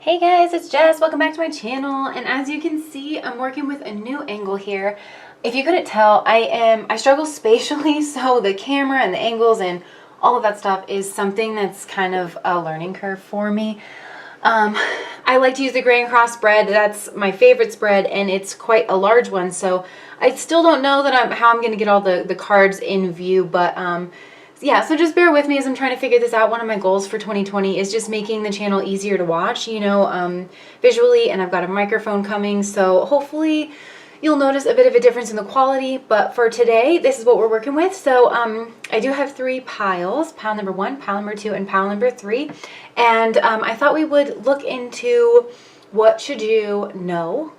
Hey guys, it's Jess. Welcome back to my channel. And as you can see, I'm working with a new angle here. If you couldn't tell, I struggle spatially, so the camera and the angles and all of that stuff is something that's kind of a learning curve for me. I like to use the grain cross spread. That's my favorite spread, and it's quite a large one, so I still don't know that how I'm going to get all the cards in view, but yeah, so just bear with me as I'm trying to figure this out. One of my goals for 2020 is just making the channel easier to watch, visually, and I've got a microphone coming, so hopefully you'll notice a bit of a difference in the quality. But for today, this is what we're working with. So I do have 3 piles, pile number 1, pile number 2, and pile number 3. And I thought we would look into what should you know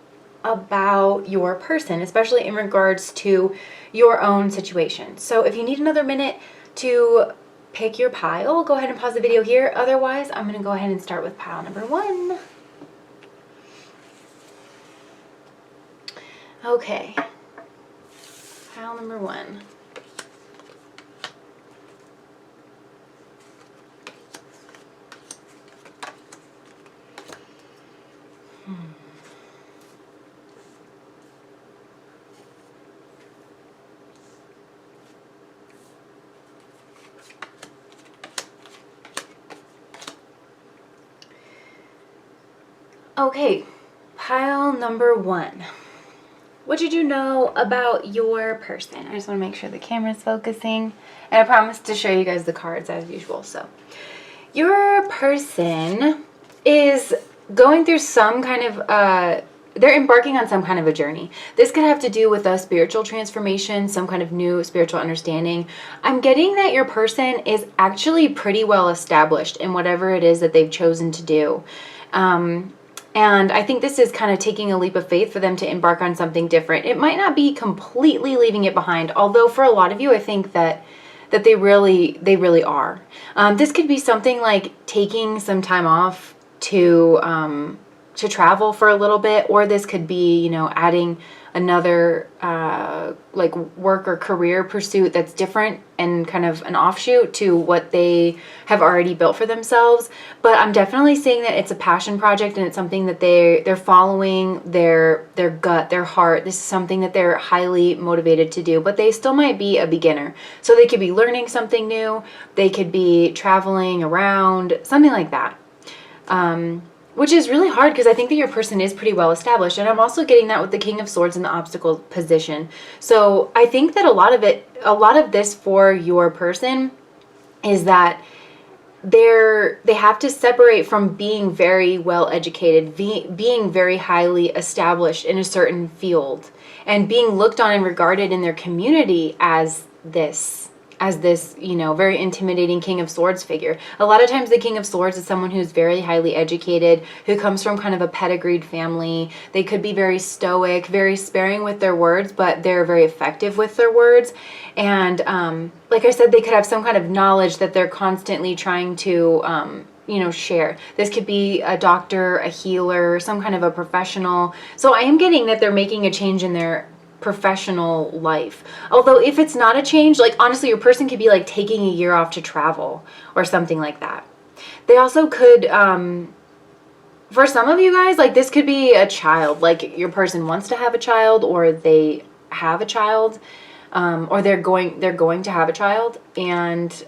about your person, especially in regards to your own situation. So if you need another minute to pick your pile, go ahead and pause the video here. Otherwise, I'm going to go ahead and start with pile number 1. Okay, pile number 1. Okay, pile number 1. What did you know about your person? I just want to make sure the camera's focusing. And I promise to show you guys the cards as usual. So, your person is going through some kind of, they're embarking on some kind of a journey. This could have to do with a spiritual transformation, some kind of new spiritual understanding. I'm getting that your person is actually pretty well established in whatever it is that they've chosen to do. And I think this is kind of taking a leap of faith for them to embark on something different. It might not be completely leaving it behind, although for a lot of you, I think that they really are. This could be something like taking some time off to travel for a little bit, or this could be, adding another like work or career pursuit that's different and kind of an offshoot to what they have already built for themselves. But I'm definitely saying that it's a passion project, and it's something that they're following their gut, their heart. This is something that they're highly motivated to do, but they still might be a beginner. So they could be learning something new, they could be traveling around, something like that. Which is really hard because I think that your person is pretty well established. And I'm also getting that with the King of Swords in the obstacle position. So I think that a lot of this for your person is that they have to separate from being very well educated, being very highly established in a certain field, and being looked on and regarded in their community as this, very intimidating King of Swords figure. A lot of times the King of Swords is someone who's very highly educated, who comes from kind of a pedigreed family. They could be very stoic, very sparing with their words, but they're very effective with their words. And like I said, they could have some kind of knowledge that they're constantly trying to share. This could be a doctor, a healer, some kind of a professional. So I am getting that they're making a change in their professional life. Although if it's not a change, like honestly, your person could be like taking a year off to travel or something like that. They also could, for some of you guys, like this could be a child, like your person wants to have a child, or they have a child, or they're going to have a child, and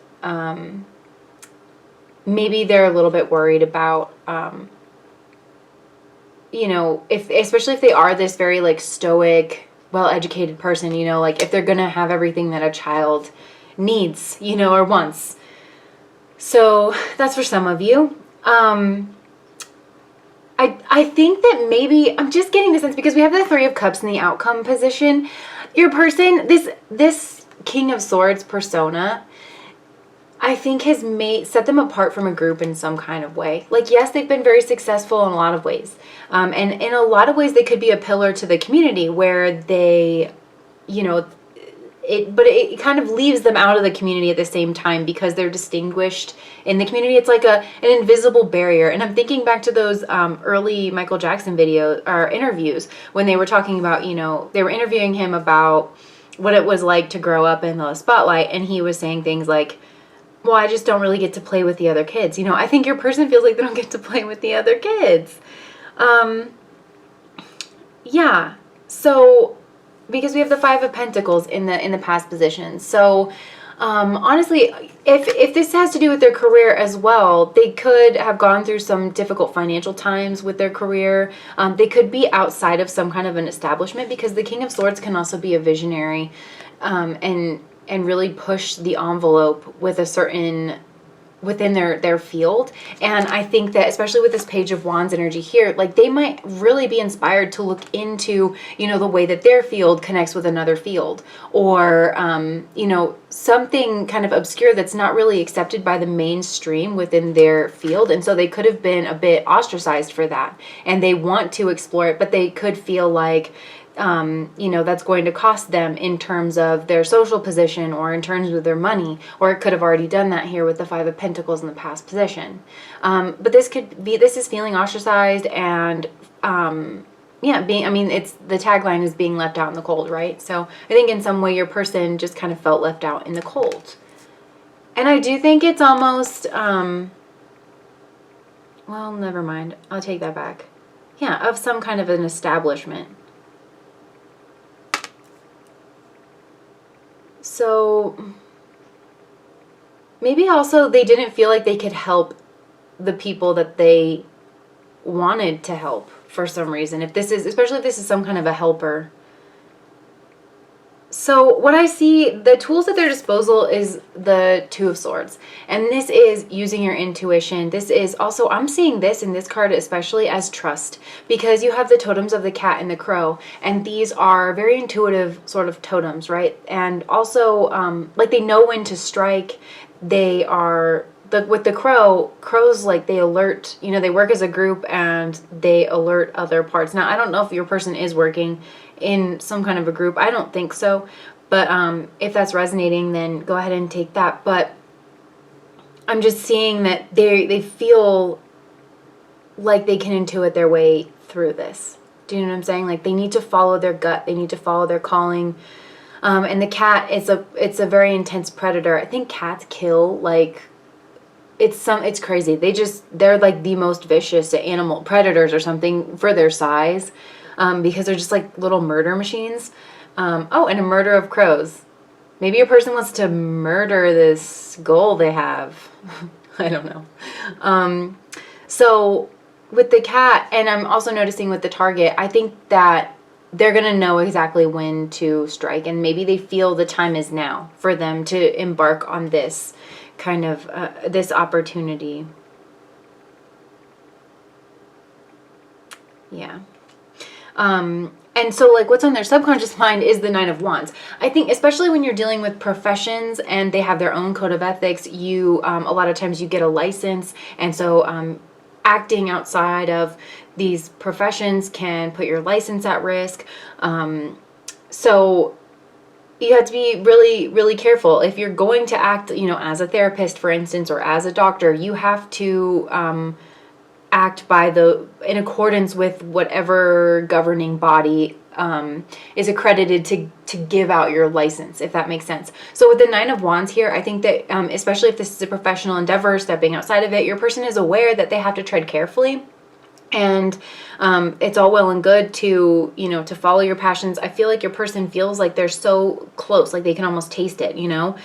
maybe they're a little bit worried about, especially if they are this very like stoic, well-educated person, like if they're gonna have everything that a child needs, or wants. So that's for some of you. I think that maybe, I'm just getting the sense, because we have the 3 of Cups in the outcome position, your person, this King of Swords persona, I think has set them apart from a group in some kind of way. Like, yes, they've been very successful in a lot of ways. And in a lot of ways, they could be a pillar to the community where they, but it kind of leaves them out of the community at the same time because they're distinguished in the community. It's like an invisible barrier. And I'm thinking back to those early Michael Jackson interviews when they were talking about, they were interviewing him about what it was like to grow up in the spotlight. And he was saying things like, well, I just don't really get to play with the other kids. You know, I think your person feels like they don't get to play with the other kids. Yeah. So, because we have the Five of Pentacles in the past position. So, honestly, if this has to do with their career as well, they could have gone through some difficult financial times with their career. They could be outside of some kind of an establishment, because the King of Swords can also be a visionary, and really push the envelope with a certain within their field. And I think that especially with this Page of Wands energy here, like they might really be inspired to look into, you know, the way that their field connects with another field, or you know, something kind of obscure that's not really accepted by the mainstream within their field. And so they could have been a bit ostracized for that, and they want to explore it, but they could feel like you know, that's going to cost them in terms of their social position or in terms of their money, or it could have already done that here with the Five of Pentacles in the past position. But this is feeling ostracized and, yeah, I mean, it's, the tagline is being left out in the cold, right? So I think in some way your person just kind of felt left out in the cold. And I do think it's almost, well, never mind. I'll take that back. Yeah, of some kind of an establishment. So maybe also they didn't feel like they could help the people that they wanted to help for some reason. If this is, especially if this is some kind of a helper. So what I see, the tools at their disposal is the Two of Swords. And this is using your intuition. This is also, I'm seeing this in this card especially as trust, because you have the totems of the cat and the crow. And these are very intuitive sort of totems, right? And also, like they know when to strike. They are, with the crows, like they alert, you know, they work as a group and they alert other parts. Now, I don't know if your person is working in some kind of a group. I don't think so. But if that's resonating, then go ahead and take that. But I'm just seeing that they feel like they can intuit their way through this. Do you know what I'm saying? Like they need to follow their gut. They need to follow their calling. And the cat is it's a very intense predator. I think cats kill like, it's crazy. They're like the most vicious animal predators or something for their size, because they're just like little murder machines. Oh, and a murder of crows. Maybe a person wants to murder this goal they have. I don't know. So with the cat, and I'm also noticing with the target, I think that they're going to know exactly when to strike, and maybe they feel the time is now for them to embark on this kind of this opportunity. Yeah. And so like what's on their subconscious mind is the Nine of Wands. I think especially when you're dealing with professions and they have their own code of ethics, you a lot of times you get a license, and so acting outside of these professions can put your license at risk. So you have to be really, really careful. If you're going to act, you know, as a therapist, for instance, or as a doctor, you have to act in accordance with whatever governing body is accredited to give out your license, if that makes sense. So with the Nine of Wands here, I think that especially if this is a professional endeavor, stepping outside of it, your person is aware that they have to tread carefully. And it's all well and good to, you know, to follow your passions. I feel like your person feels like they're so close, like they can almost taste it, you know.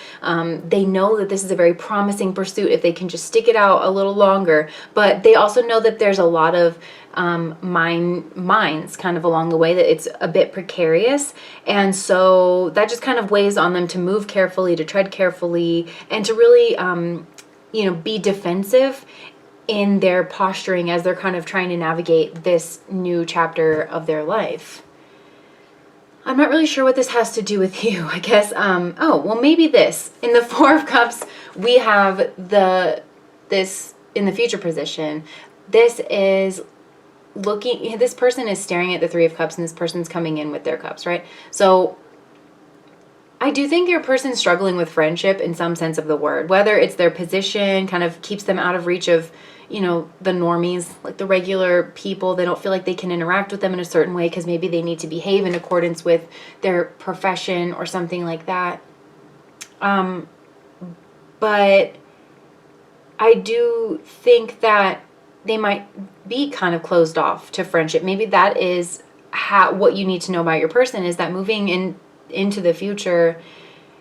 They know that this is a very promising pursuit if they can just stick it out a little longer. But they also know that there's a lot of mines kind of along the way, that it's a bit precarious. And so that just kind of weighs on them to move carefully, to tread carefully, and to really, you know, be defensive in their posturing as they're kind of trying to navigate this new chapter of their life. I'm not really sure what this has to do with you, I guess. Oh, well, maybe this. In the Four of Cups, we have this in the future position. This is this person is staring at the Three of Cups, and this person's coming in with their cups, right? So I do think your person's struggling with friendship in some sense of the word, whether it's their position kind of keeps them out of reach of, you know, the normies, like the regular people. They don't feel like they can interact with them in a certain way because maybe they need to behave in accordance with their profession or something like that. But I do think that they might be kind of closed off to friendship. Maybe that is what you need to know about your person, is that moving into the future,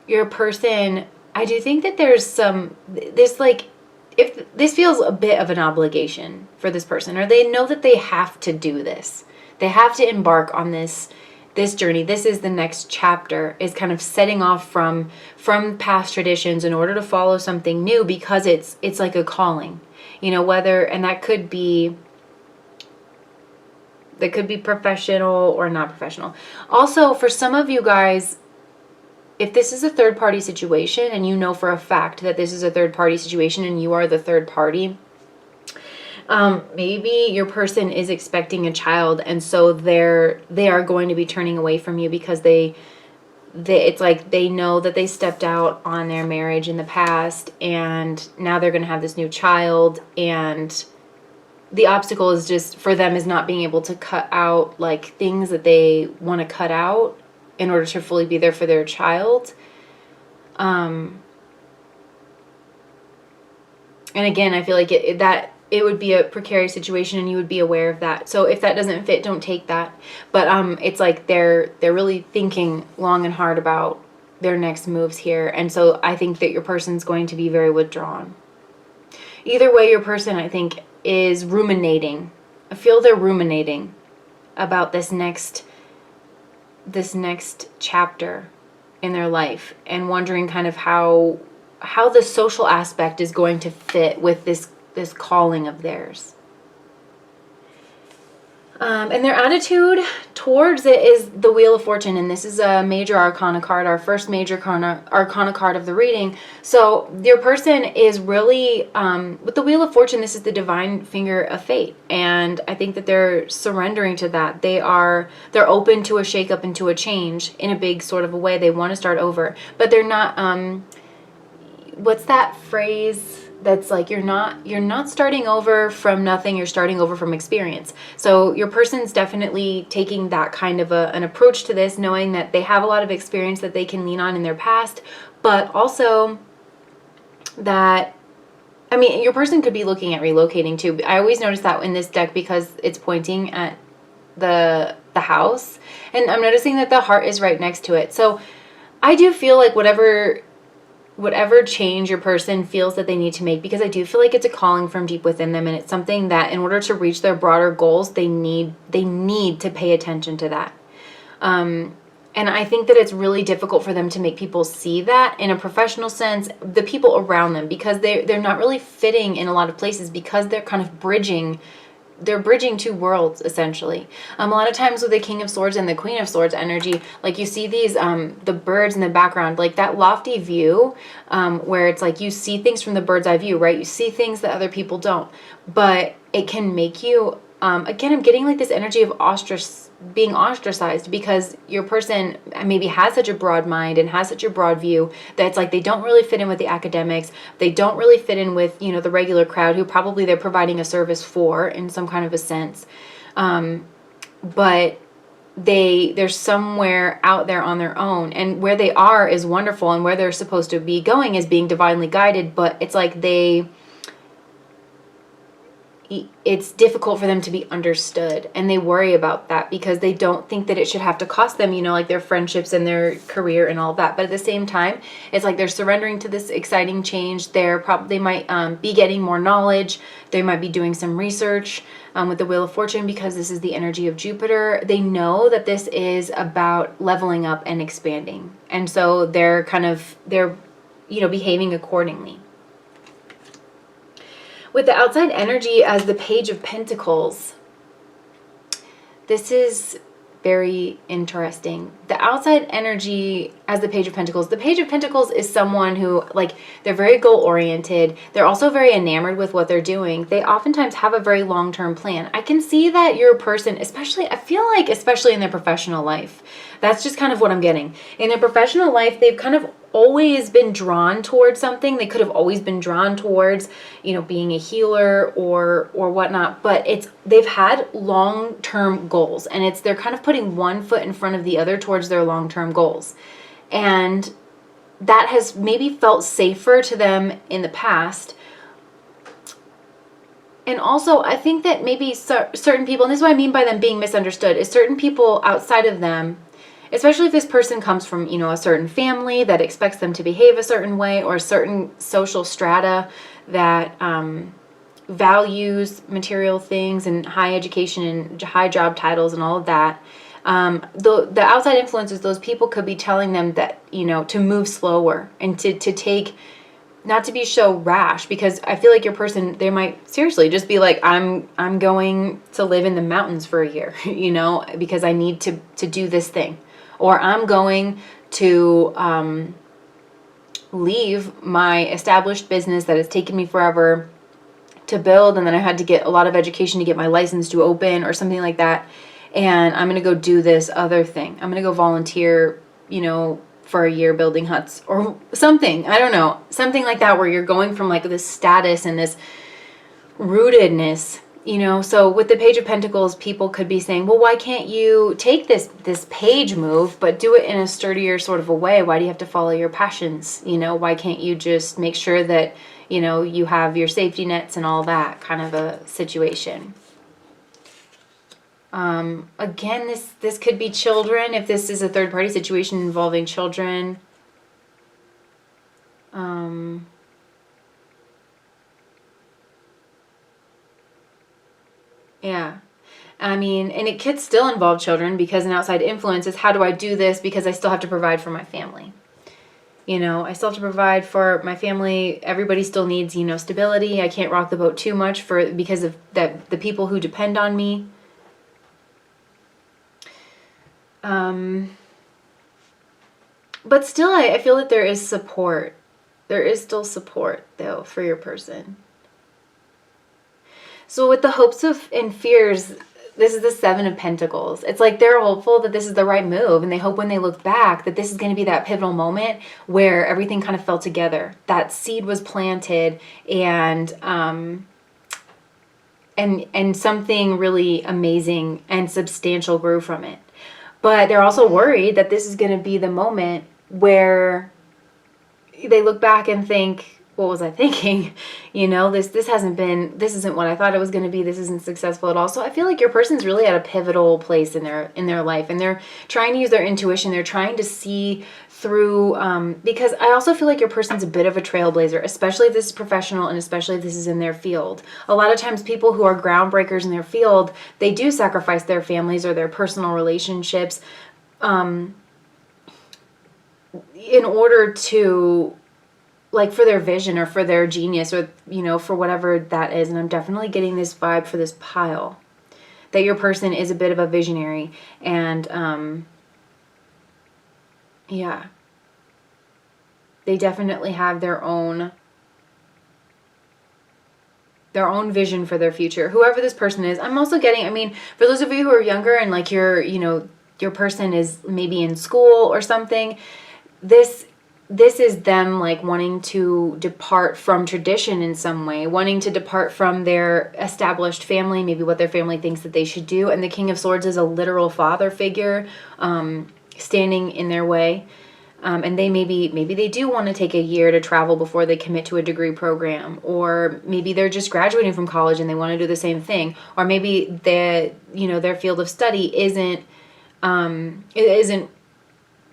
your person, I do think that there's this, like, if this feels a bit of an obligation for this person, or they know that they have to do this. They have to embark on this journey. This is the next chapter, is kind of setting off from past traditions in order to follow something new, because it's like a calling. And that could be professional or not professional. Also, for some of you guys, if this is a third-party situation and you know for a fact that this is a third-party situation and you are the third party, maybe your person is expecting a child, and so they are going to be turning away from you because it's like they know that they stepped out on their marriage in the past, and now they're going to have this new child, and the obstacle is just, for them, is not being able to cut out like things that they want to cut out in order to fully be there for their child. And again, I feel like it would be a precarious situation, and you would be aware of that. So if that doesn't fit, don't take that. But it's like they're really thinking long and hard about their next moves here. And so I think that your person's going to be very withdrawn. Either way, your person, I think, is ruminating. I feel they're ruminating about this next chapter in their life, and wondering kind of how the social aspect is going to fit with this calling of theirs. And their attitude towards it is the Wheel of Fortune, and this is a major arcana card, our first major arcana card of the reading. So your person is really, with the Wheel of Fortune, this is the divine finger of fate, and I think that they're surrendering to that. They're open to a shakeup and to a change in a big sort of a way. They want to start over, but they're not, what's that phrase that's like, you're not starting over from nothing, you're starting over from experience. So your person's definitely taking that kind of an approach to this, knowing that they have a lot of experience that they can lean on in their past, but also that, I mean, your person could be looking at relocating too. I always notice that in this deck because it's pointing at the house, and I'm noticing that the heart is right next to it. So I do feel like whatever change your person feels that they need to make, because I do feel like it's a calling from deep within them, and it's something that in order to reach their broader goals, they need to pay attention to that. And I think that it's really difficult for them to make people see that in a professional sense, the people around them, because they're not really fitting in a lot of places, because they're kind of bridging two worlds, essentially. A lot of times with the King of Swords and the Queen of Swords energy, like you see these, the birds in the background, like that lofty view, where it's like you see things from the bird's eye view, right? You see things that other people don't, but it can make you, again, I'm getting like this energy of being ostracized, because your person maybe has such a broad mind and has such a broad view that it's like they don't really fit in with the academics. They don't really fit in with, the regular crowd who probably they're providing a service for in some kind of a sense. But they're somewhere out there on their own, and where they are is wonderful, and where they're supposed to be going is being divinely guided, but it's like it's difficult for them to be understood, and they worry about that because they don't think that it should have to cost them, like their friendships and their career and all that. But at the same time, it's like they're surrendering to this exciting change. They might be getting more knowledge. They might be doing some research with the Wheel of Fortune, because this is the energy of Jupiter. They know that this is about leveling up and expanding, and so they're behaving accordingly. With the outside energy as the Page of Pentacles, this is very interesting. The outside energy as the Page of Pentacles. The Page of Pentacles is someone who, they're very goal-oriented. They're also very enamored with what they're doing. They oftentimes have a very long-term plan. I can see that your person, especially in their professional life, that's just kind of what I'm getting. In their professional life, they've kind of always been drawn towards something. They could have always been drawn towards, being a healer or whatnot, but they've had long-term goals, and they're kind of putting one foot in front of the other towards their long-term goals. And that has maybe felt safer to them in the past, And also, I think that maybe certain people, and this is what I mean by them being misunderstood, is certain people outside of them, especially if this person comes from, a certain family that expects them to behave a certain way, or a certain social strata that values material things and high education and high job titles and all of that. The outside influences, those people could be telling them that, to move slower and to take, not to be so rash, because I feel like your person, they might seriously just be like, I'm going to live in the mountains for a year, because I need to do this thing. Or I'm going to leave my established business that has taken me forever to build, and then I had to get a lot of education to get my license to open or something like that. And I'm going to go do this other thing. I'm going to go volunteer, for a year building huts or something. I don't know. Something like that, where you're going from like this status and this rootedness, So with the Page of Pentacles, people could be saying, well, why can't you take this page move, but do it in a sturdier sort of a way? Why do you have to follow your passions? Why can't you just make sure that, you have your safety nets and all that kind of a situation? Again, this could be children, if this is a third party situation involving children. Yeah. I mean, and it could still involve children, because an outside influence is, how do I do this? Because I still have to provide for my family. I still have to provide for my family. Everybody still needs, stability. I can't rock the boat too much because of the people who depend on me. But still, I feel that there is support. There is still support, though, for your person. So with the hopes and fears, this is the Seven of Pentacles. It's like they're hopeful that this is the right move, and they hope when they look back that this is going to be that pivotal moment where everything kind of fell together. That seed was planted, and something really amazing and substantial grew from it. But they're also worried that this is going to be the moment where they look back and think, what was I thinking? This isn't what I thought it was going to be. This isn't successful at all. So I feel like your person's really at a pivotal place in their life, and they're trying to use their intuition. They're trying to see through, because I also feel like your person's a bit of a trailblazer, especially if this is professional and especially if this is in their field. A lot of times people who are groundbreakers in their field, they do sacrifice their families or their personal relationships in order to, like, for their vision or for their genius or, for whatever that is. And I'm definitely getting this vibe for this pile, that your person is a bit of a visionary. And, yeah, they definitely have their own vision for their future. Whoever this person is, I'm also getting, for those of you who are younger and like your person is maybe in school or something, this is them like wanting to depart from tradition in some way, wanting to depart from their established family, maybe what their family thinks that they should do. And the King of Swords is a literal father figure standing in their way. And they maybe they do want to take a year to travel before they commit to a degree program, or maybe they're just graduating from college and they want to do the same thing, or maybe their field of study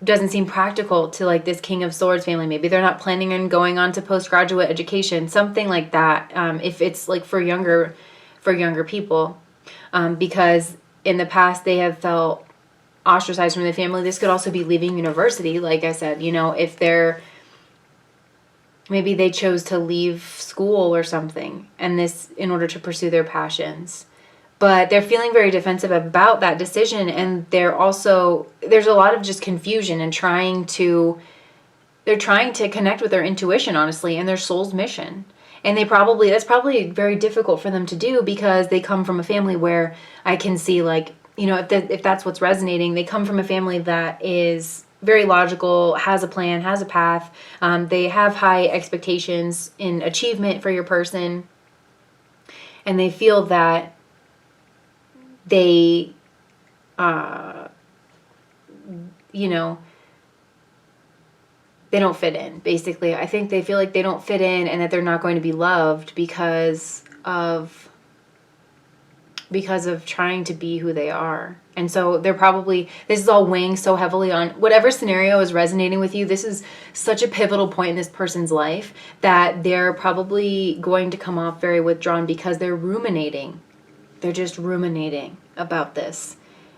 doesn't seem practical to like this King of Swords family. Maybe they're not planning on going on to postgraduate education, something like that. If it's like for younger people, because in the past they have felt ostracized from the family. This could also be leaving university. Like I said, if maybe they chose to leave school or something, and this in order to pursue their passions. But they're feeling very defensive about that decision, and there's a lot of just confusion and they're trying to connect with their intuition, honestly, and their soul's mission. And that's probably very difficult for them to do, because they come from a family where I can see, like, if that's what's resonating, they come from a family that is very logical, has a plan, has a path. They have high expectations in achievement for your person, and they feel that they, they don't fit in, basically. I think they feel like they don't fit in and that they're not going to be loved because of because of trying to be who they are. And so they're probably, this is all weighing so heavily on whatever scenario is resonating with you. This is such a pivotal point in this person's life that they're probably going to come off very withdrawn because they're ruminating. They're just ruminating about this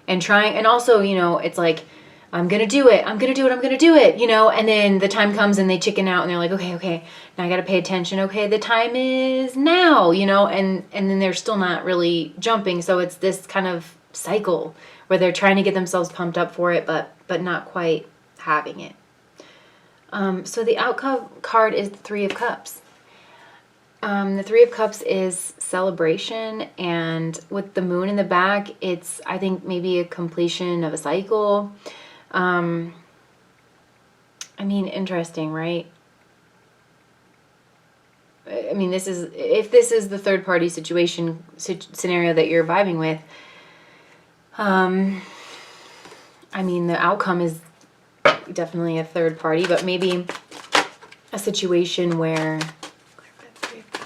and trying. And also, you know, it's like, I'm going to do it. I'm going to do it. I'm going to do it, you know, and then the time comes and they chicken out and they're like, okay, now I got to pay attention. Okay, the time is now, you know, and then they're still not really jumping. So it's this kind of cycle where they're trying to get themselves pumped up for it, but not quite having it. So the outcome card is the Three of Cups. The Three of Cups is celebration, and with the moon in the back, it's, I think, maybe a completion of a cycle. I mean, interesting, right? I mean, this is, if this is the third party situation scenario that you're vibing with, I mean, the outcome is definitely a third party, but maybe a situation where,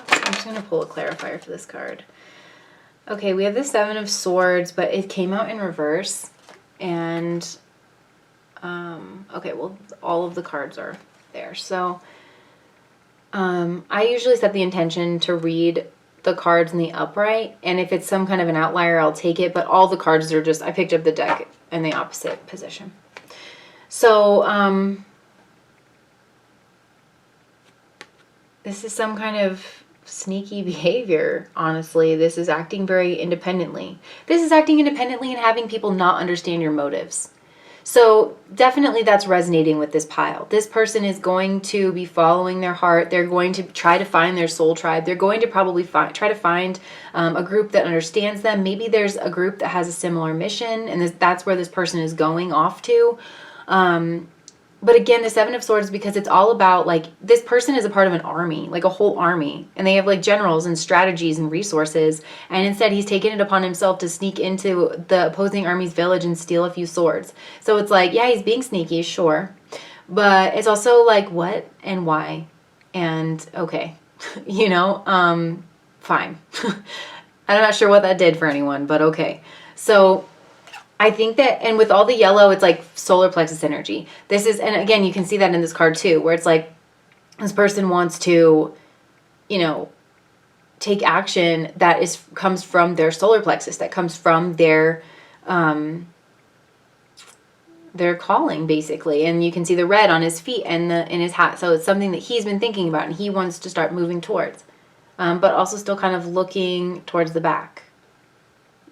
I'm just going to pull a clarifier for this card. Okay, we have the Seven of Swords, but it came out in reverse, and okay, well, all of the cards are there. So I usually set the intention to read the cards in the upright, and if it's some kind of an outlier, I'll take it, but all the cards are just, I picked up the deck in the opposite position. So this is some kind of sneaky behavior, honestly. This is acting very independently. This is acting independently and having people not understand your motives. So definitely that's resonating with this pile. This person is going to be following their heart. They're going to try to find their soul tribe. They're going to probably try to find a group that understands them. Maybe there's a group that has a similar mission, and that's where this person is going off to. But again, the Seven of Swords, because it's all about, like, this person is a part of an army, like a whole army. And they have, like, generals and strategies and resources. And instead, he's taken it upon himself to sneak into the opposing army's village and steal a few swords. So it's like, yeah, he's being sneaky, sure. But it's also like, what and why? And, okay, you know, fine. I'm not sure what that did for anyone, but okay. So I think that, and with all the yellow, it's like solar plexus energy. This is, and again, you can see that in this card too, where it's like this person wants to, you know, take action that comes from their solar plexus, that comes from their calling, basically. And you can see the red on his feet and in his hat. So it's something that he's been thinking about and he wants to start moving towards, but also still kind of looking towards the back.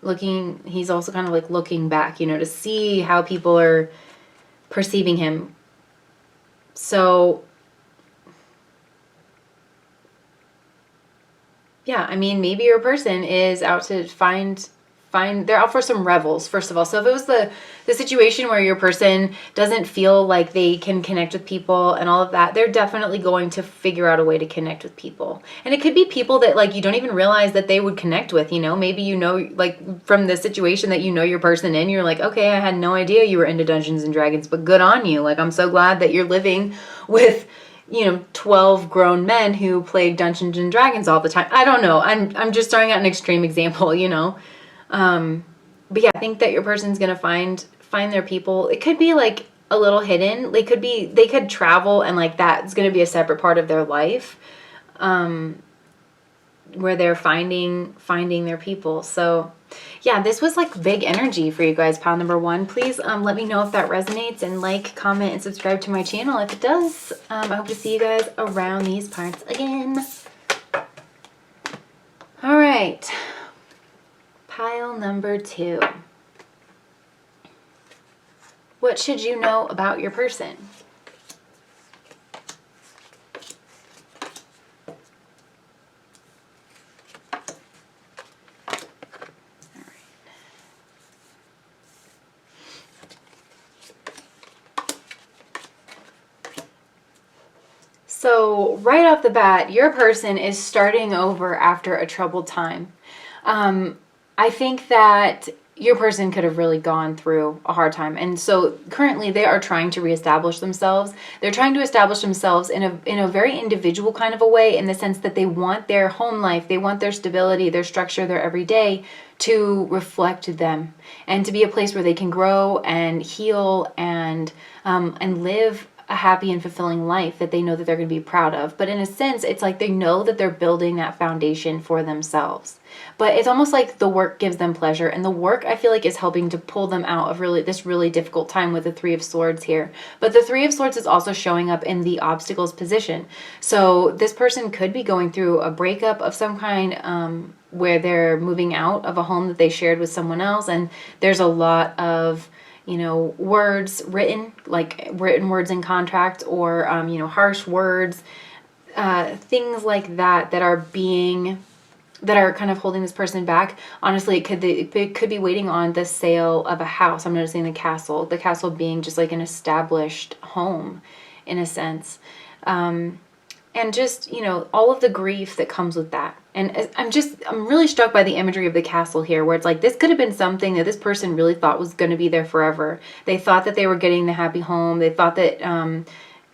He's also kind of like looking back, you know, to see how people are perceiving him. So, yeah, I mean, maybe your person is out to they're out for some revels, first of all. So if it was the situation where your person doesn't feel like they can connect with people and all of that, they're definitely going to figure out a way to connect with people. And it could be people that, like, you don't even realize that they would connect with, you know. Maybe, you know, like, from the situation that you know your person in, you're like, okay, I had no idea you were into Dungeons and Dragons, but good on you. Like, I'm so glad that you're living with, you know, 12 grown men who play Dungeons and Dragons all the time. I don't know. I'm just throwing out an extreme example, you know. But yeah, I think that your person's going to find their people. It could be like a little hidden. They could travel, and like that's going to be a separate part of their life, where they're finding their people. So yeah, this was like big energy for you guys, pile number one. Please, let me know if that resonates, and like, comment, and subscribe to my channel if it does. I hope to see you guys around these parts again. All right. Pile number two. What should you know about your person? All right. So right off the bat, your person is starting over after a troubled time. I think that your person could have really gone through a hard time. And so currently they are trying to reestablish themselves. They're trying to establish themselves in a very individual kind of a way, in the sense that they want their home life, they want their stability, their structure, their everyday to reflect them and to be a place where they can grow and heal and live a happy and fulfilling life that they know that they're going to be proud of. But in a sense, it's like they know that they're building that foundation for themselves. But it's almost like the work gives them pleasure, and the work, I feel like, is helping to pull them out of this really difficult time with the Three of Swords here. But the Three of Swords is also showing up in the obstacles position. So this person could be going through a breakup of some kind, where they're moving out of a home that they shared with someone else, and there's a lot of words written, like written words in contract, or harsh words, things like that are kind of holding this person back. Honestly, it could be waiting on the sale of a house. I'm noticing the castle being just like an established home in a sense. And just, all of the grief that comes with that. And I'm really struck by the imagery of the castle here, where it's like, this could have been something that this person really thought was going to be there forever. They thought that they were getting the happy home. They thought that,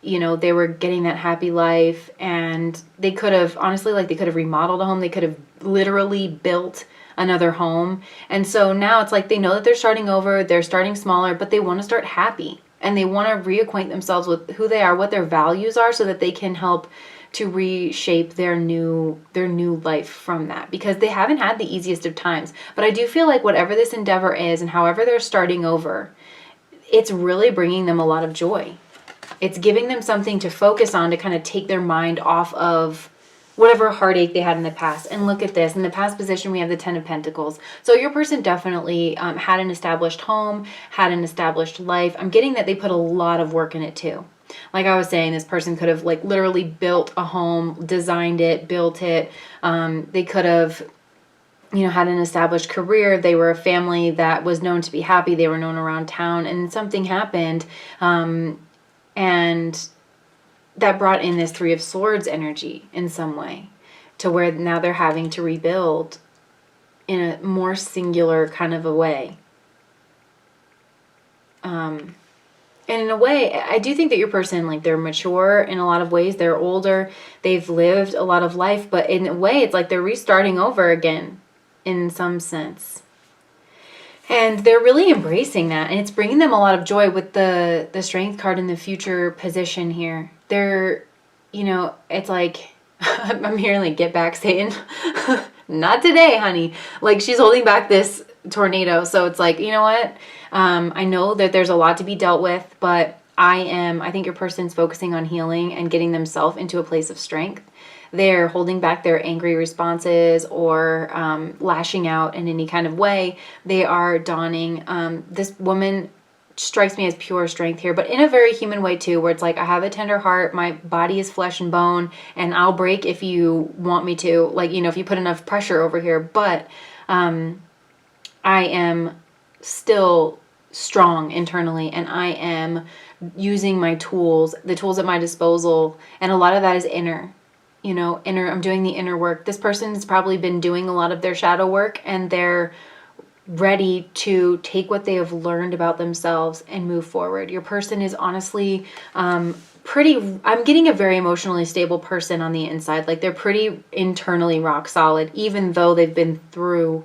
they were getting that happy life. And they could have, honestly, they could have remodeled a home. They could have literally built another home. And so now it's like, they know that they're starting over. They're starting smaller, but they want to start happy. And they want to reacquaint themselves with who they are, what their values are, so that they can help to reshape their new life from that, because they haven't had the easiest of times. But I do feel like whatever this endeavor is and however they're starting over, it's really bringing them a lot of joy. It's giving them something to focus on to kind of take their mind off of whatever heartache they had in the past. And look at this. In the past position, we have the Ten of Pentacles. So your person definitely had an established home, had an established life. I'm getting that they put a lot of work in it too. Like I was saying, this person could have literally built a home, designed it, built it. They could have, had an established career. They were a family that was known to be happy. They were known around town, and something happened. And that brought in this Three of Swords energy in some way, to where now they're having to rebuild in a more singular kind of a way. And in a way, I do think that your person, they're mature in a lot of ways. They're older. They've lived a lot of life. But in a way, it's like they're restarting over again in some sense. And they're really embracing that. And it's bringing them a lot of joy with the Strength card in the future position here. They're, it's like, I'm hearing get back Satan. Not today, honey. She's holding back this tornado. So it's like, you know what? I know that there's a lot to be dealt with, but I think your person's focusing on healing and getting themselves into a place of strength. They're holding back their angry responses or lashing out in any kind of way. They are donning. This woman strikes me as pure strength here, but in a very human way too, where it's like, I have a tender heart, my body is flesh and bone, and I'll break if you want me to, if you put enough pressure over here, but I am still strong internally, and I am using my tools, the tools at my disposal, and a lot of that is inner. I'm doing the inner work. This person's probably been doing a lot of their shadow work, and they're ready to take what they have learned about themselves and move forward. Your person is honestly I'm getting a very emotionally stable person on the inside. They're pretty internally rock solid, even though they've been through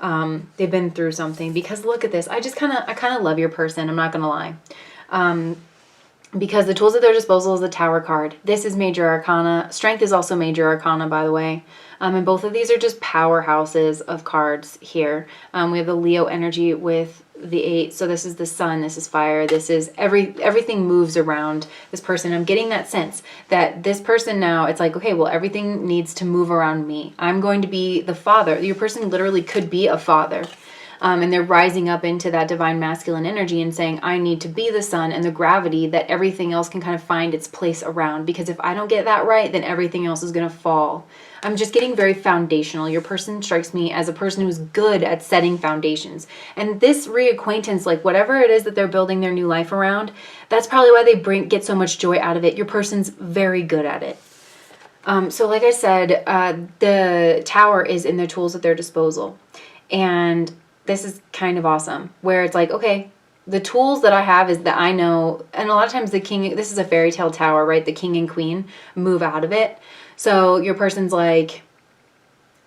something. Because look at this. I kind of love your person. I'm not going to lie. Because the tools at their disposal is the Tower card. This is Major Arcana. Strength is also Major Arcana, by the way. And both of these are just powerhouses of cards here. We have the Leo energy with the 8. So this is the sun, this is fire, this is everything moves around this person. I'm getting that sense that this person now, it's like, okay, well, everything needs to move around me. I'm going to be the father. Your person literally could be a father. And they're rising up into that divine masculine energy and saying, I need to be the sun and the gravity that everything else can kind of find its place around. Because if I don't get that right, then everything else is going to fall. I'm just getting very foundational. Your person strikes me as a person who's good at setting foundations. And this reacquaintance, whatever it is that they're building their new life around, that's probably why they get so much joy out of it. Your person's very good at it. So like I said, the Tower is in their tools at their disposal. And this is kind of awesome, where it's like, okay, the tools that I have is that I know, and a lot of times the king, this is a fairy tale tower, right? The king and queen move out of it. So your person's like,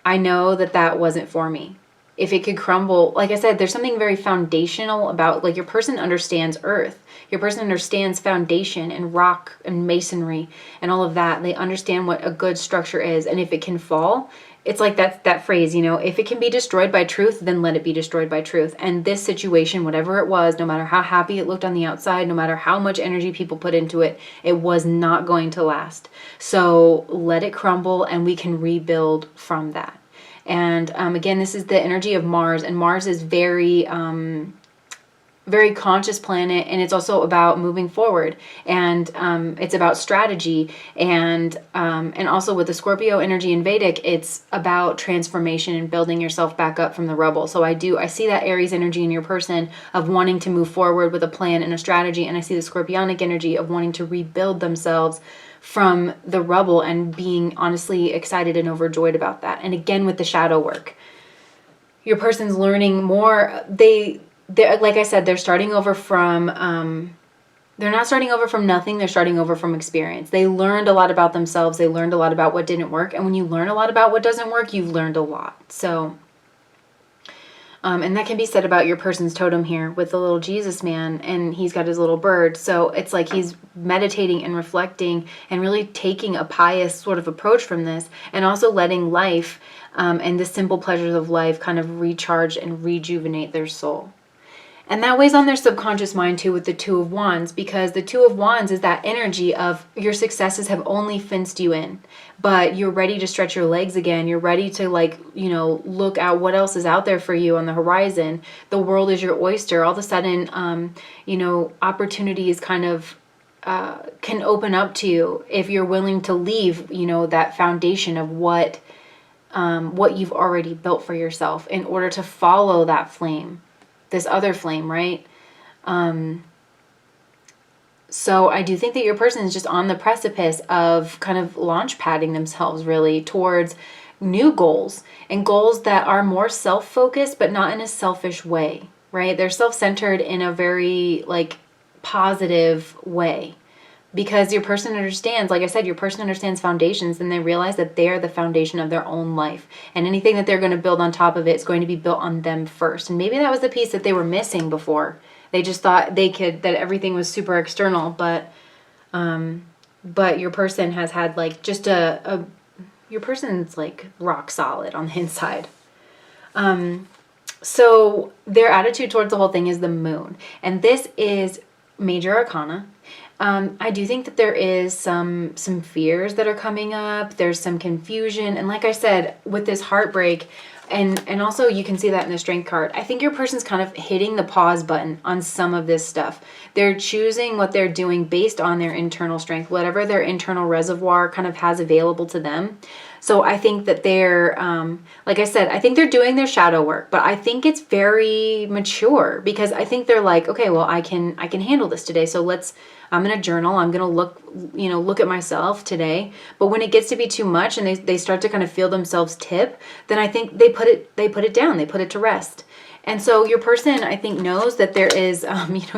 I know that wasn't for me. if it could crumble, like I said, there's something very foundational about, like, your person understands earth. Your person understands foundation and rock and masonry and all of that. They understand what a good structure is. And if it can fall, it's like that phrase, if it can be destroyed by truth, then let it be destroyed by truth. And this situation, whatever it was, no matter how happy it looked on the outside, no matter how much energy people put into it, it was not going to last. So let it crumble and we can rebuild from that. And again, this is the energy of Mars, and Mars is very conscious planet, and it's also about moving forward, and it's about strategy, and also with the Scorpio energy in Vedic, it's about transformation and building yourself back up from the rubble. So I see that Aries energy in your person of wanting to move forward with a plan and a strategy, and I see the Scorpionic energy of wanting to rebuild themselves from the rubble and being honestly excited and overjoyed about that. And again, with the shadow work, your person's learning more. They're, like I said, they're starting over from, they're not starting over from nothing. They're starting over from experience. They learned a lot about themselves. They learned a lot about what didn't work. And when you learn a lot about what doesn't work, you've learned a lot. So, and that can be said about your person's totem here with the little Jesus man, and he's got his little bird. So it's like he's meditating and reflecting and really taking a pious sort of approach from this, and also letting life and the simple pleasures of life kind of recharge and rejuvenate their soul. And that weighs on their subconscious mind too with the Two of Wands, because the Two of Wands is that energy of your successes have only fenced you in, but you're ready to stretch your legs again. You're ready to, like, look at what else is out there for you on the horizon. The world is your oyster. All of a sudden, opportunities kind of can open up to you if you're willing to leave, that foundation of what you've already built for yourself in order to follow that flame. This other flame, right? So I do think that your person is just on the precipice of kind of launch padding themselves really towards new goals, and goals that are more self-focused, but not in a selfish way, right? They're self-centered in a very, like, positive way. Because your person understands, like I said, your person understands foundations, and they realize that they're the foundation of their own life. And anything that they're going to build on top of it is going to be built on them first. And maybe that was the piece that they were missing before. They just thought that everything was super external. But your person has had, like, just your person's, like, rock solid on the inside. So their attitude towards the whole thing is the moon. And this is major arcana. I do think that there is some fears that are coming up. There's some confusion. And like I said, with this heartbreak, and also you can see that in the strength card, I think your person's kind of hitting the pause button on some of this stuff. They're choosing what they're doing based on their internal strength, whatever their internal reservoir kind of has available to them. So I think that they're, like I said, I think they're doing their shadow work, but I think it's very mature, because I think they're like, okay, well, I can handle this today. So I'm going to journal. I'm going to look at myself today. But when it gets to be too much and they start to kind of feel themselves tip, then I think they put it down. They put it to rest. And so your person, I think, knows that there is,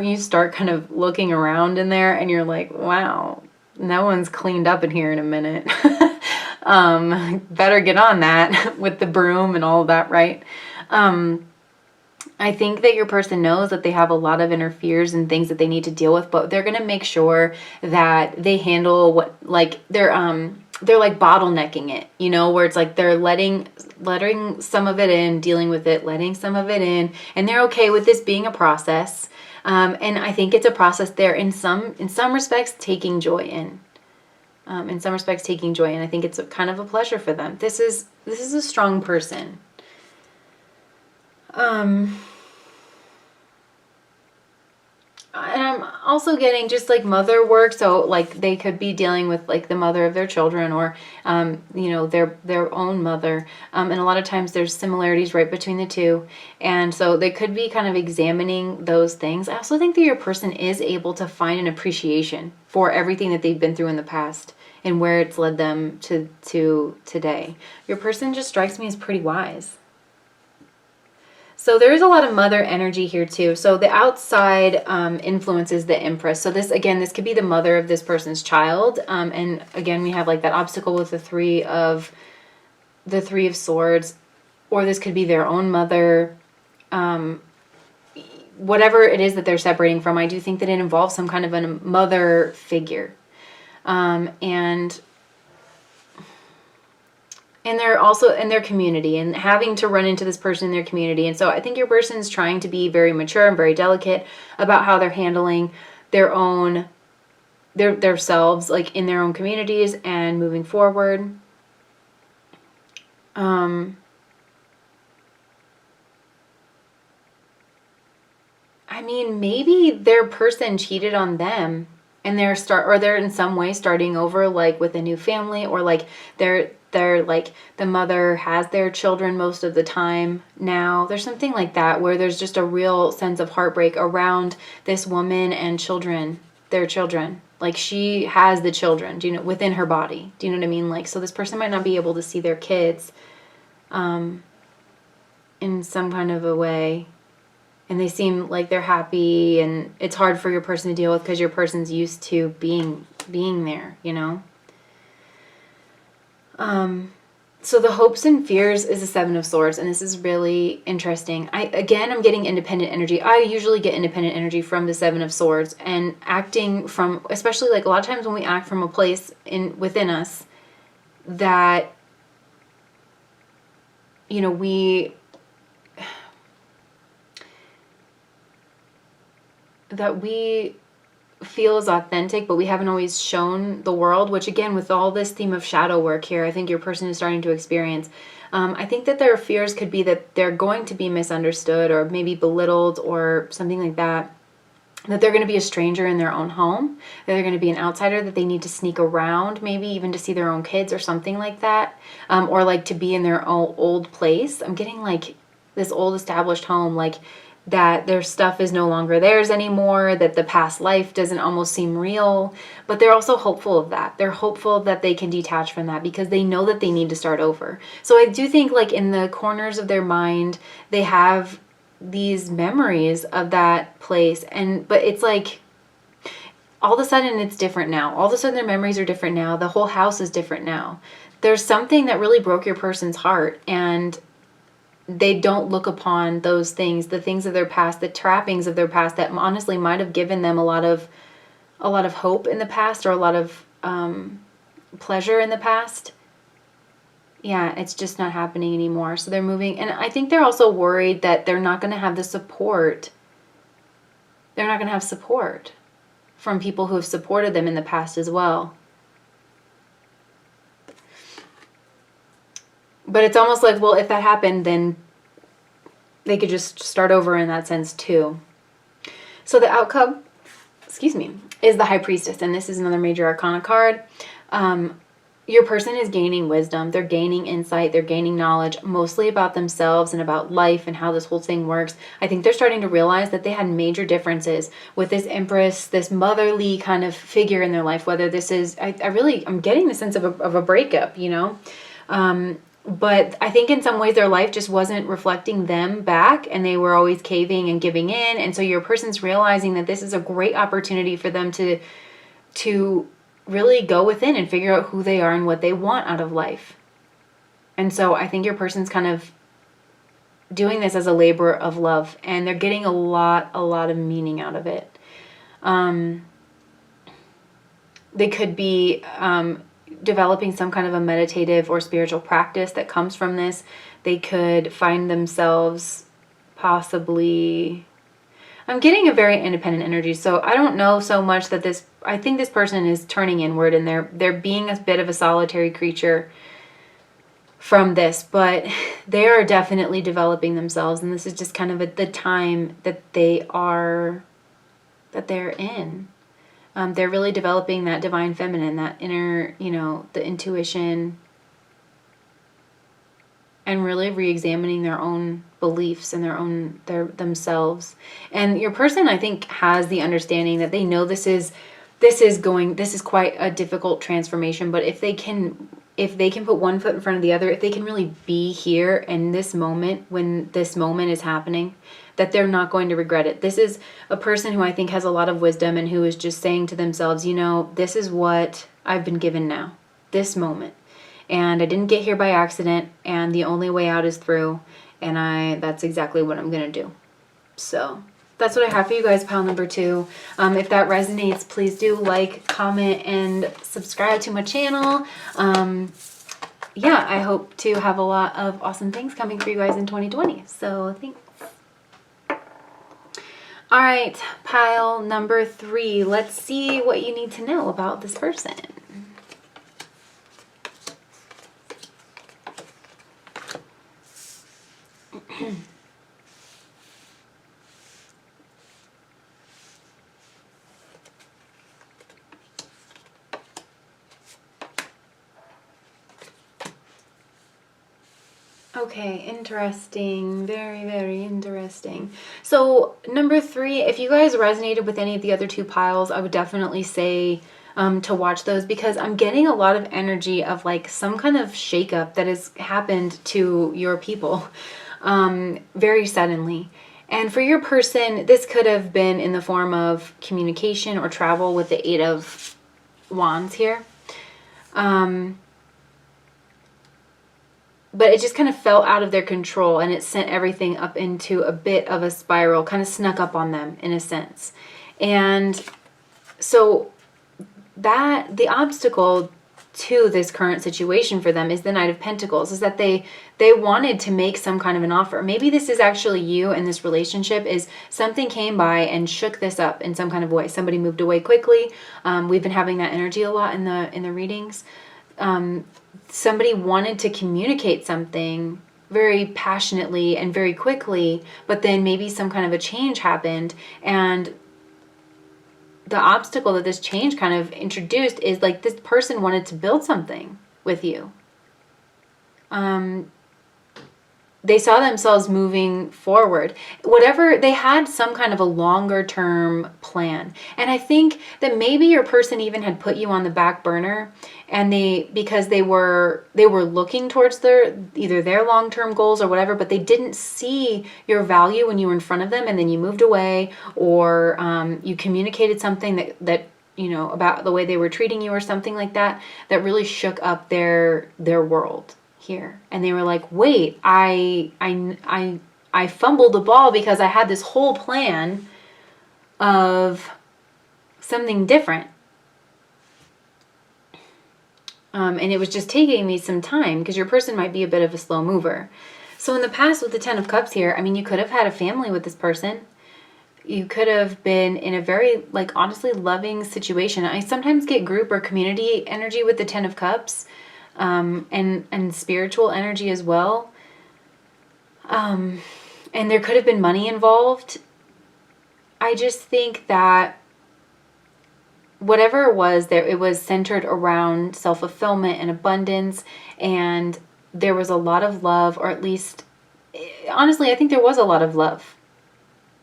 you start kind of looking around in there and you're like, wow, no one's cleaned up in here in a minute. Better get on that with the broom and all of that, right? I think that your person knows that they have a lot of inner fears and things that they need to deal with, but they're going to make sure that they handle what, like, they're like bottlenecking it, where it's like they're letting some of it in, dealing with it, letting some of it in, and they're okay with this being a process. And I think it's a process they're in some respects taking joy in. In some respects taking joy, and I think it's kind of a pleasure for them. This is a strong person. And I'm also getting just like mother work. So like they could be dealing with like the mother of their children, or, their own mother. And a lot of times there's similarities right between the two. And so they could be kind of examining those things. I also think that your person is able to find an appreciation for everything that they've been through in the past and where it's led them to today. Your person just strikes me as pretty wise. So there is a lot of mother energy here too. So the outside influences the Empress. So this could be the mother of this person's child. And again, we have like that obstacle with the three of Swords. or this could be their own mother. Whatever it is that they're separating from, I do think that it involves some kind of a mother figure. And they're also in their community and having to run into this person in their community. And so I think your person's trying to be very mature and very delicate about how they're handling their own, their selves, like in their own communities and moving forward. I mean, maybe their person cheated on them and they're in some way starting over, like with a new family, or like they're like the mother has their children most of the time now. There's something like that where there's just a real sense of heartbreak around this woman and children, their children. Like she has the children, within her body. Do you know what I mean? Like, so this person might not be able to see their kids in some kind of a way. And they seem like they're happy, and it's hard for your person to deal with because your person's used to being there, So the hopes and fears is the Seven of Swords, and this is really interesting. I'm getting independent energy. I usually get independent energy from the Seven of Swords, and acting from, especially like a lot of times when we act from a place within us that, we feel is authentic, but we haven't always shown the world, which again, with all this theme of shadow work here, I think your person is starting to experience. I think that their fears could be that they're going to be misunderstood or maybe belittled or something like that, that they're going to be a stranger in their own home, that they're going to be an outsider, that they need to sneak around, maybe even to see their own kids or something like that, or like to be in their own old place. I'm getting like this old established home, like that their stuff is no longer theirs anymore, that the past life doesn't almost seem real, but they're also hopeful of that. They're hopeful that they can detach from that because they know that they need to start over. So I do think like in the corners of their mind, they have these memories of that place, but it's like all of a sudden it's different now. All of a sudden their memories are different now. The whole house is different now. There's something that really broke your person's heart, and they don't look upon those things, the things of their past, the trappings of their past that honestly might have given them a lot of hope in the past, or a lot of pleasure in the past. Yeah, it's just not happening anymore. So they're moving. And I think they're also worried that they're not going to have the support. They're not going to have support from people who have supported them in the past as well. But it's almost like, well, if that happened, then they could just start over in that sense too. So the outcome, is the High Priestess. And this is another major arcana card. Your person is gaining wisdom. They're gaining insight. They're gaining knowledge, mostly about themselves and about life and how this whole thing works. I think they're starting to realize that they had major differences with this Empress, this motherly kind of figure in their life, whether this is, I'm getting the sense of a breakup, but I think in some ways their life just wasn't reflecting them back, and they were always caving and giving in. And so your person's realizing that this is a great opportunity for them to really go within and figure out who they are and what they want out of life. And so I think your person's kind of doing this as a labor of love, and they're getting a lot of meaning out of it. They could be developing some kind of a meditative or spiritual practice that comes from this. They could find themselves possibly, I'm getting a very independent energy, so I don't know so much that I think this person is turning inward, and they're being a bit of a solitary creature from this, but they are definitely developing themselves, and this is just kind of the time that they're in. They're really developing that divine feminine, that inner, the intuition, and really re-examining their own beliefs and themselves. And your person, I think, has the understanding that they know this is quite a difficult transformation, but if they can put one foot in front of the other, if they can really be here in this moment, when this moment is happening, that they're not going to regret it. This is a person who I think has a lot of wisdom, and who is just saying to themselves, this is what I've been given now, this moment. and I didn't get here by accident, and the only way out is through, and that's exactly what I'm going to do. So that's what I have for you guys, pile number 2. If that resonates, please do like, comment, and subscribe to my channel. Yeah, I hope to have a lot of awesome things coming for you guys in 2020. So thanks. All right, pile number 3. Let's see what you need to know about this person. Okay, interesting. Very, very interesting. So number 3, if you guys resonated with any of the other 2 piles, I would definitely say to watch those, because I'm getting a lot of energy of like some kind of shakeup that has happened to your people very suddenly. And for your person, this could have been in the form of communication or travel with the 8 of Wands here. But it just kind of fell out of their control, and it sent everything up into a bit of a spiral, kind of snuck up on them in a sense. And so that the obstacle to this current situation for them is the Knight of Pentacles, is that they wanted to make some kind of an offer. Maybe this is actually you, and this relationship is something came by and shook this up in some kind of way. Somebody moved away quickly. We've been having that energy a lot in the readings. Somebody wanted to communicate something very passionately and very quickly, but then maybe some kind of a change happened, and the obstacle that this change kind of introduced is like this person wanted to build something with you. They saw themselves moving forward. Whatever, they had some kind of a longer term plan. And I think that maybe your person even had put you on the back burner, and because they were looking towards either their long-term goals or whatever, but they didn't see your value when you were in front of them, and then you moved away, or you communicated something that you know, about the way they were treating you or something like that, that really shook up their world here. And they were like, wait, I fumbled the ball because I had this whole plan of something different. And it was just taking me some time, because your person might be a bit of a slow mover. So in the past with the 10 of Cups here, I mean, you could have had a family with this person. You could have been in a very, like, honestly loving situation. I sometimes get group or community energy with the 10 of Cups. And spiritual energy as well. And there could have been money involved. I just think that whatever it was, it was centered around self-fulfillment and abundance, and there was a lot of love, or at least, honestly, I think there was a lot of love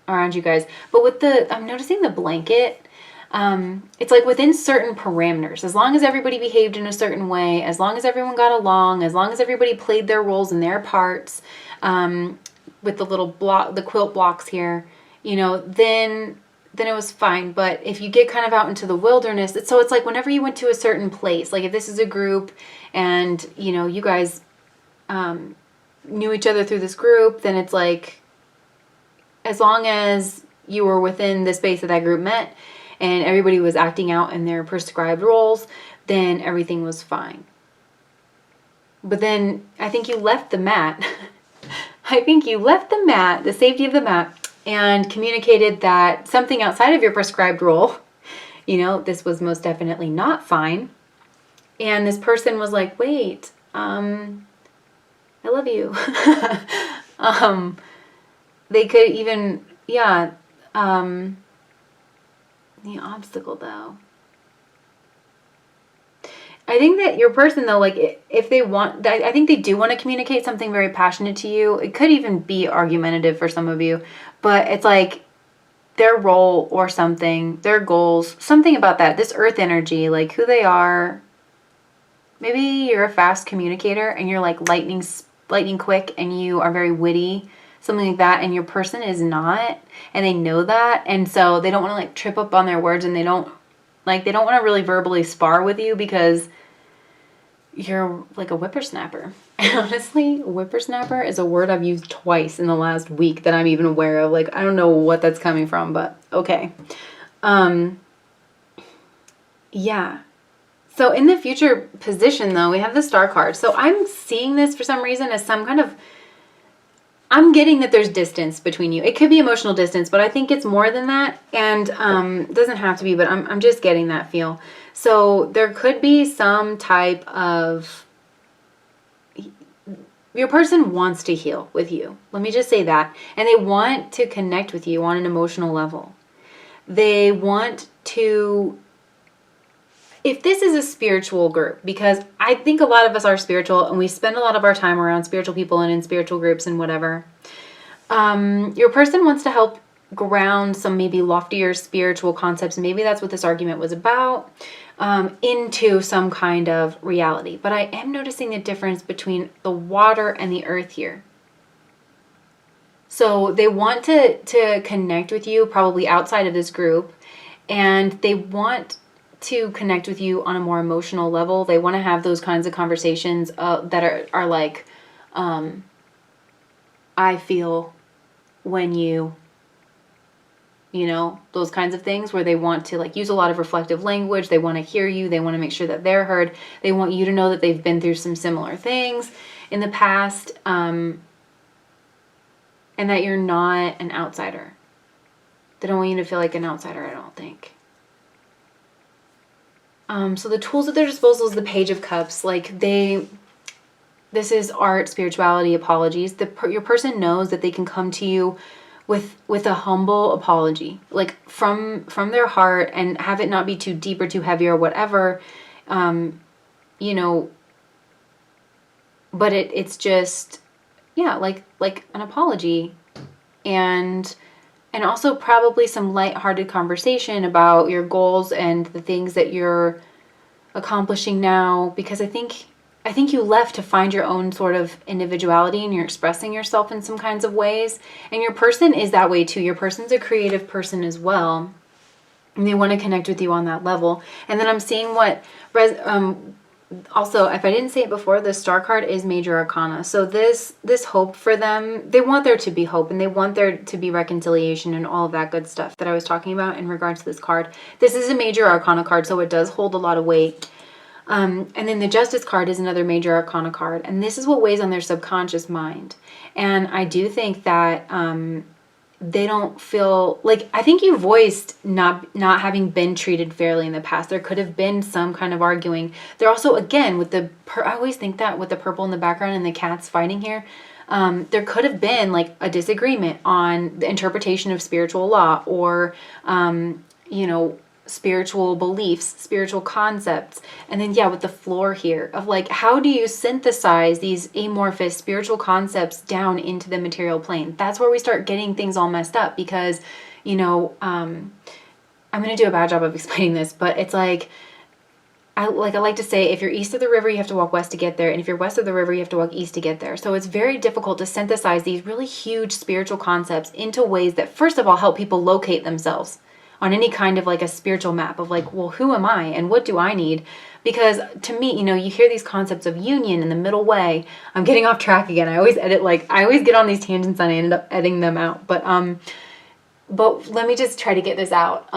around you guys. But with I'm noticing the blanket, it's like within certain parameters, as long as everybody behaved in a certain way, as long as everyone got along, as long as everybody played their roles and their parts, with the quilt blocks here, you know, then it was fine. But if you get kind of out into the wilderness, it's like whenever you went to a certain place, like if this is a group and, you know, you guys knew each other through this group, then it's like, as long as you were within the space that group met, and everybody was acting out in their prescribed roles, then everything was fine. But then I think you left the mat. I think you left the mat, the safety of the mat, and communicated that something outside of your prescribed role, you know, this was most definitely not fine. And this person was like, wait, I love you. They could even, yeah, the obstacle, though. I think that your person, though, like, if they want, I think they do want to communicate something very passionate to you. It could even be argumentative for some of you, but it's like their role or something, their goals, something about that. This earth energy, like who they are. Maybe you're a fast communicator and you're like lightning quick, and you are very witty, something like that, and your person is not, and they know that, and so they don't want to like trip up on their words, and they don't want to really verbally spar with you, because you're like a whippersnapper. And honestly, whippersnapper is a word I've used twice in the last week that I'm even aware of. Like, I don't know what that's coming from, but okay. Yeah. So in the future position, though, we have the Star card. So I'm seeing this for some reason as some kind of, I'm getting that there's distance between you. It could be emotional distance, but I think it's more than that. And it doesn't have to be, but I'm just getting that feel. So there could be some type of, your person wants to heal with you. Let me just say that. And they want to connect with you on an emotional level. They want to, if this is a spiritual group, because I think a lot of us are spiritual and we spend a lot of our time around spiritual people and in spiritual groups and whatever, your person wants to help ground some maybe loftier spiritual concepts. Maybe that's what this argument was about, into some kind of reality. But I am noticing the difference between the water and the earth here. So they want to connect with you probably outside of this group, and they want to connect with you on a more emotional level. They want to have those kinds of conversations that are like, I feel when you know, those kinds of things where they want to like use a lot of reflective language. They want to hear you. They want to make sure that they're heard. They want you to know that they've been through some similar things in the past, and that you're not an outsider. They don't want you to feel like an outsider, I don't think. So the tools at their disposal is the Page of Cups. Like this is art, spirituality, apologies. Your person knows that they can come to you with a humble apology, like from their heart, and have it not be too deep or too heavy or whatever, you know. But it's just, yeah, like an apology, and also probably some lighthearted conversation about your goals and the things that you're accomplishing now, because I think you left to find your own sort of individuality, and you're expressing yourself in some kinds of ways. And your person is that way too. Your person's a creative person as well, and they want to connect with you on that level. And then I'm seeing what also, if I didn't say it before, the Star card is Major Arcana. So this hope for them, they want there to be hope, and they want there to be reconciliation and all of that good stuff that I was talking about in regards to this card. This is a Major Arcana card, so it does hold a lot of weight. And then the Justice card is another Major Arcana card, and this is what weighs on their subconscious mind. And I do think that they don't feel like, I think you voiced not having been treated fairly in the past. There could have been some kind of arguing. They're also, again, with the I always think that with the purple in the background and the cats fighting here, there could have been like a disagreement on the interpretation of spiritual law, or you know, spiritual beliefs, spiritual concepts. And then, yeah, with the floor here of like, how do you synthesize these amorphous spiritual concepts down into the material plane? That's where we start getting things all messed up, because, you know, I'm going to do a bad job of explaining this, but it's like, I like to say, if you're east of the river, you have to walk west to get there. And if you're west of the river, you have to walk east to get there. So it's very difficult to synthesize these really huge spiritual concepts into ways that, first of all, help people locate themselves on any kind of like a spiritual map of like, well, who am I and what do I need? Because to me, you know, you hear these concepts of union and the middle way. I'm getting off track again. I always get on these tangents and I end up editing them out. But let me just try to get this out.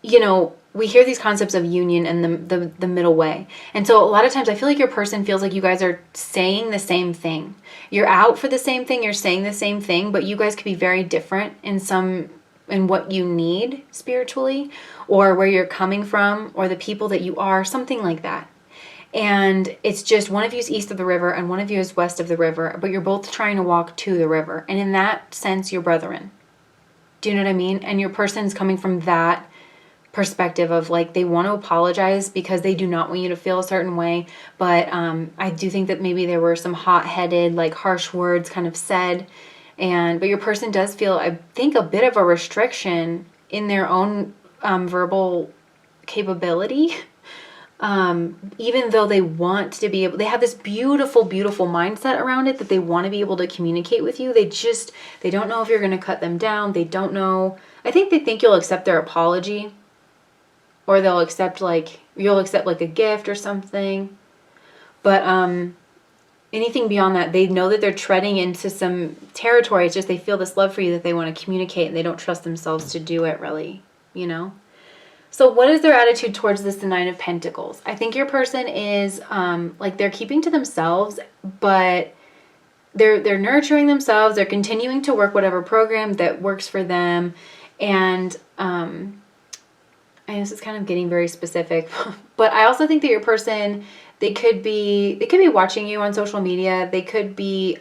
You know, we hear these concepts of union and the middle way. And so a lot of times I feel like your person feels like you guys are saying the same thing. You're out for the same thing, you're saying the same thing, but you guys could be very different in what you need spiritually, or where you're coming from, or the people that you are, something like that. And it's just one of you is east of the river and one of you is west of the river, but you're both trying to walk to the river. And in that sense, you're brethren. Do you know what I mean? And your person's coming from that perspective of like, they want to apologize because they do not want you to feel a certain way. But I do think that maybe there were some hot-headed, like harsh words kind of said. But your person does feel, I think, a bit of a restriction in their own verbal capability, even though they want to be able, they have this beautiful, beautiful mindset around it that they want to be able to communicate with you. They don't know if you're going to cut them down. They don't know. I think they think you'll accept their apology. or they'll accept like, you'll accept like a gift or something. But anything beyond that, they know that they're treading into some territory. It's just they feel this love for you that they want to communicate, and they don't trust themselves to do it really, you know? So what is their attitude towards this, the Nine of Pentacles? I think your person is like they're keeping to themselves, but they're nurturing themselves. They're continuing to work whatever program that works for them. And this is kind of getting very specific, but I also think that your person, they could be watching you on social media. They could be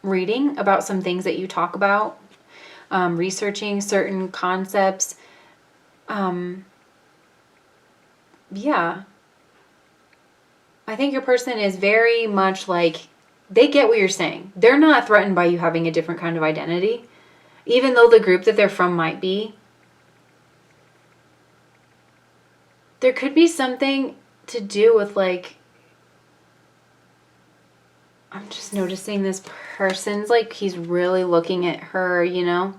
reading about some things that you talk about, researching certain concepts. Yeah. I think your person is very much like, they get what you're saying. They're not threatened by you having a different kind of identity, even though the group that they're from might be. There could be something to do with like, I'm just noticing this person's like, he's really looking at her, you know?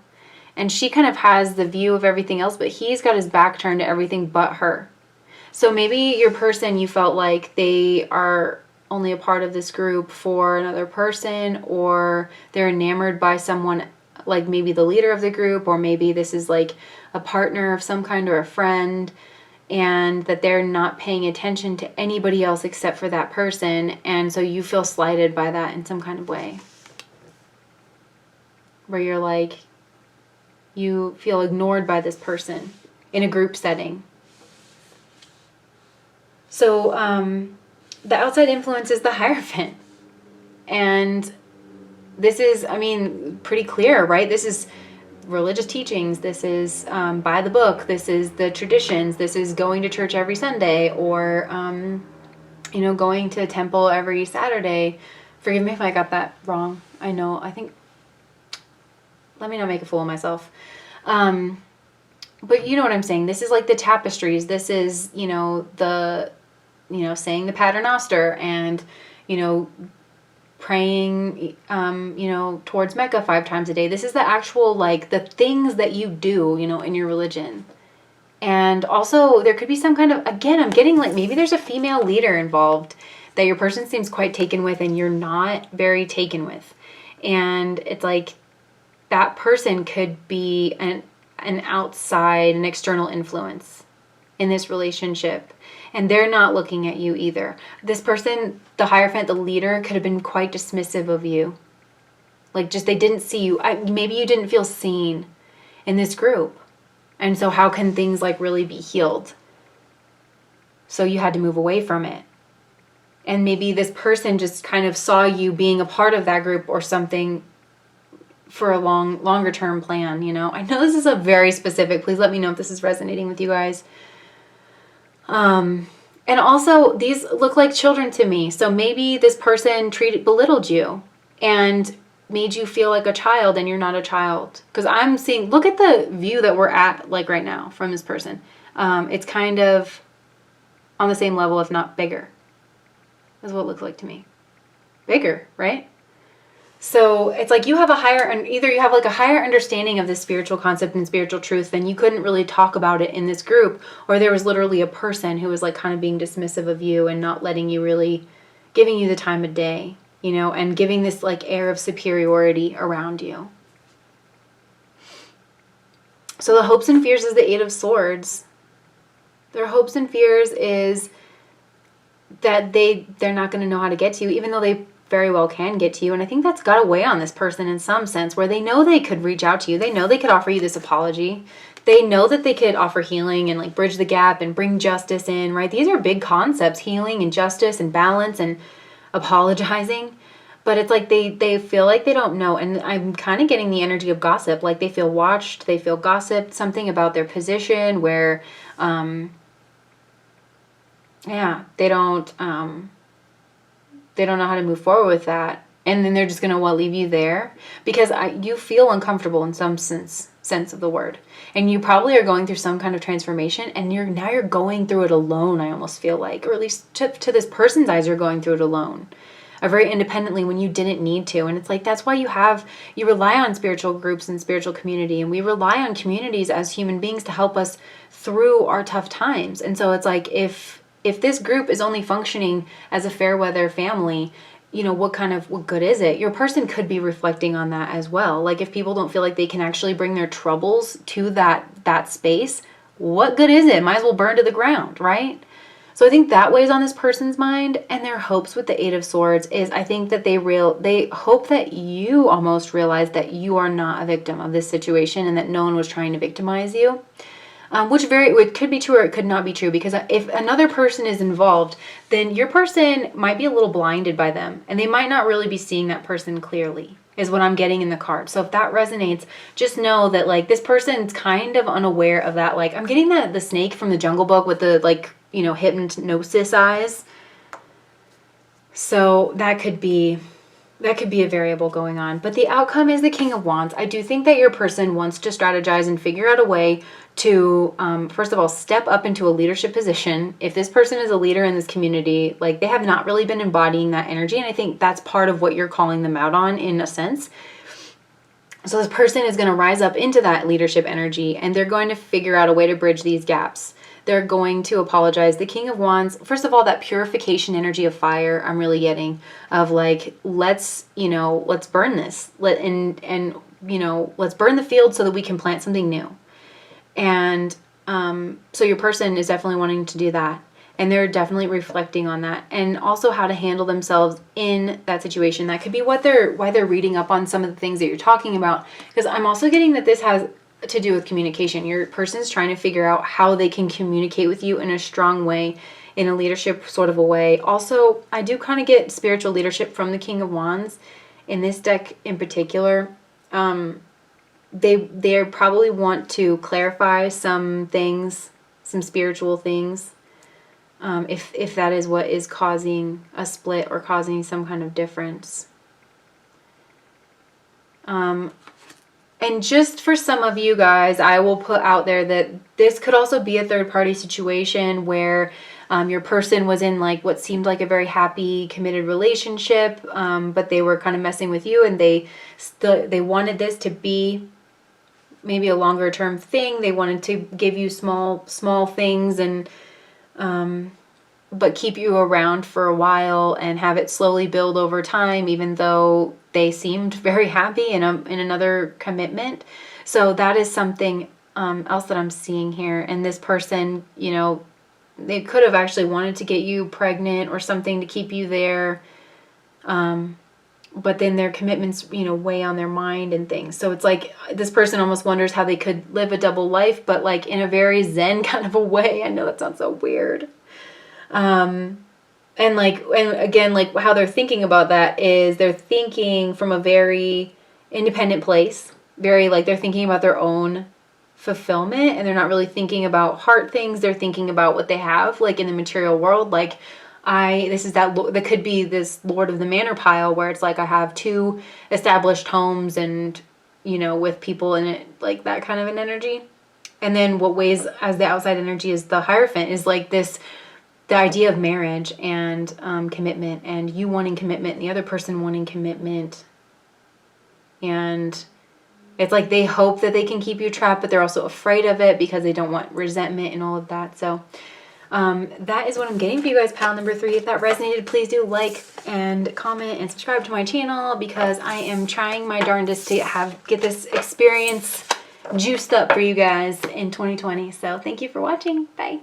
And she kind of has the view of everything else, but he's got his back turned to everything but her. So maybe your person, you felt like they are only a part of this group for another person, or they're enamored by someone, like maybe the leader of the group, or maybe this is like a partner of some kind or a friend, and that they're not paying attention to anybody else except for that person. And so you feel slighted by that in some kind of way, where you're like, you feel ignored by this person in a group setting. So the outside influence is the Hierophant. And this is, I mean, pretty clear, right? This is religious teachings. This is by the book. This is the traditions. This is going to church every Sunday, or, you know, going to a temple every Saturday. Forgive me if I got that wrong. I know, I think, let me not make a fool of myself. But you know what I'm saying? This is like the tapestries. This is, you know, saying the Pater Noster, and, you know, praying, you know, towards Mecca 5 times a day. This is the actual, like, the things that you do, you know, in your religion. And also there could be some kind of, again, I'm getting like, maybe there's a female leader involved that your person seems quite taken with and you're not very taken with. And it's like, that person could be an outside, an external influence in this relationship. And they're not looking at you either. This person, the Hierophant, the leader, could have been quite dismissive of you. Like, just they didn't see you. Maybe you didn't feel seen in this group. And so how can things like really be healed? So you had to move away from it. And maybe this person just kind of saw you being a part of that group or something for a longer term plan, you know? I know this is a very specific, please let me know if this is resonating with you guys. And also these look like children to me. So maybe this person belittled you and made you feel like a child, and you're not a child. Because I'm seeing, look at the view that we're at like right now from this person. It's kind of on the same level, if not bigger. That's what it looks like to me. Bigger, right? So it's like you have either you have like a higher understanding of this spiritual concept and spiritual truth, then you couldn't really talk about it in this group, or there was literally a person who was like kind of being dismissive of you and not letting you really, giving you the time of day, you know, and giving this like air of superiority around you. So the hopes and fears is the Eight of Swords. Their hopes and fears is that they're not going to know how to get to you, even though they very well can get to you. And I think that's got to weigh on this person in some sense, where they know they could reach out to you. They know they could offer you this apology. They know that they could offer healing and like bridge the gap and bring justice in, right? These are big concepts, healing and justice and balance and apologizing. But it's like they feel like they don't know. And I'm kind of getting the energy of gossip. Like they feel watched, they feel gossiped, something about their position where, they don't know how to move forward with that. And then they're just going to leave you there because you feel uncomfortable in some sense of the word. And you probably are going through some kind of transformation, and you're going through it alone, I almost feel like. Or at least to this person's eyes, you're going through it alone. Or very independently when you didn't need to. And it's like, that's why you rely on spiritual groups and spiritual community. And we rely on communities as human beings to help us through our tough times. And so it's like, if this group is only functioning as a fair weather family, you know, what good is it? Your person could be reflecting on that as well. Like, if people don't feel like they can actually bring their troubles to that space, what good is it? Might as well burn to the ground, right? So I think that weighs on this person's mind. And their hopes with the Eight of Swords is, I think that they hope that you almost realize that you are not a victim of this situation and that no one was trying to victimize you. It could be true or it could not be true, because if another person is involved, then your person might be a little blinded by them and they might not really be seeing that person clearly, is what I'm getting in the card. So if that resonates, just know that like this person's kind of unaware of that. Like, I'm getting the snake from the Jungle Book with the, like, you know, hypnosis eyes. So that could be a variable going on. But the outcome is the King of Wands. I do think that your person wants to strategize and figure out a way to, first of all, step up into a leadership position. If this person is a leader in this community, like, they have not really been embodying that energy. And I think that's part of what you're calling them out on, in a sense. So this person is going to rise up into that leadership energy, and they're going to figure out a way to bridge these gaps. They're going to apologize. The King of Wands, first of all, that purification energy of fire, I'm really getting, of like, let's burn this. Let's burn the field so that we can plant something new. And so your person is definitely wanting to do that. And they're definitely reflecting on that, and also how to handle themselves in that situation. That could be why they're reading up on some of the things that you're talking about. Because I'm also getting that this has to do with communication. Your person's trying to figure out how they can communicate with you in a strong way, in a leadership sort of a way. Also, I do kind of get spiritual leadership from the King of Wands in this deck in particular. They probably want to clarify some things, some spiritual things, if that is what is causing a split or causing some kind of difference. And just for some of you guys, I will put out there that this could also be a third-party situation where your person was in like what seemed like a very happy, committed relationship, but they were kind of messing with you, and they wanted this to be maybe a longer-term thing. They wanted to give you small things, and but keep you around for a while and have it slowly build over time, even though they seemed very happy in another commitment. So that is something else that I'm seeing here. And this person, you know, they could have actually wanted to get you pregnant or something to keep you there. But then their commitments, you know, weigh on their mind and things. So it's like this person almost wonders how they could live a double life, but like in a very Zen kind of a way. I know that sounds so weird. And again, like how they're thinking about that is they're thinking from a very independent place, very like they're thinking about their own fulfillment, and they're not really thinking about heart things. They're thinking about what they have, like in the material world. Like that could be this Lord of the Manor pile where it's like I have 2 established homes and, you know, with people in it, like that kind of an energy. And then what weighs as the outside energy is the Hierophant, is like the idea of marriage and commitment, and you wanting commitment and the other person wanting commitment. And it's like they hope that they can keep you trapped, but they're also afraid of it because they don't want resentment and all of that. So that is what I'm getting for you guys, pile number 3. If that resonated, please do like and comment and subscribe to my channel, because I am trying my darndest to get this experience juiced up for you guys in 2020. So thank you for watching. Bye.